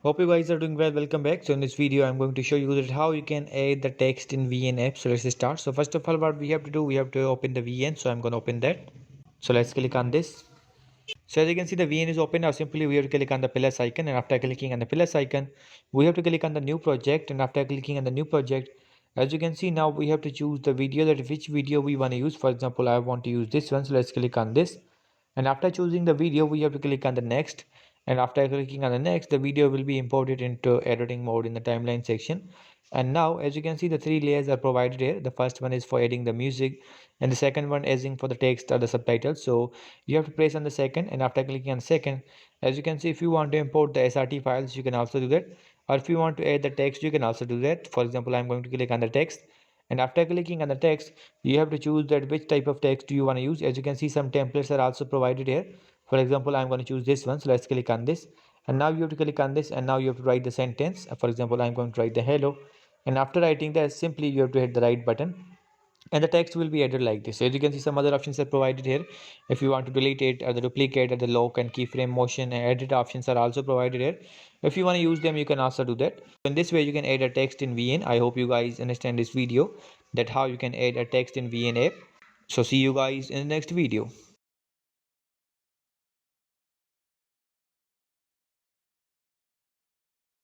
Hope you guys are doing well. Welcome back. So in this video, I'm going to show you that how you can add the text in VN app. So let's start. So first of all, what we have to do, we have to open the VN. So I'm going to open that. So let's click on this. So as you can see, the VN is open. Now simply we have to click on the plus icon, and after clicking on the plus icon, we have to click on the new project, and after clicking on the new project, as you can see, now we have to choose the video, that which video we want to use. For example, I want to use this one. So let's click on this, and after choosing the video, we have to click on the next, and after clicking on the next, the video will be imported into editing mode in the timeline section. And now as you can see, the three layers are provided here. The first one is for adding the music, and the second one is for the text or the subtitles. So you have to press on the second, and after clicking on second, as you can see, if you want to import the SRT files, you can also do that, or if you want to add the text, you can also do that. For example, I'm going to click on the text, and after clicking on the text, you have to choose that which type of text do you want to use. As you can see, some templates are also provided here. For example, I'm going to choose this one. So let's click on this, and now you have to click on this, and now you have to write the sentence. For example, I'm going to write the hello, and after writing that, simply you have to hit the right button, and the text will be added like this. So as you can see, some other options are provided here. If you want to delete it, or the duplicate, or the lock and keyframe motion and edit options are also provided here. If you want to use them, you can also do that. In this way, you can add a text in VN. I hope you guys understand this video, that how you can add a text in VN app. So see you guys in the next video.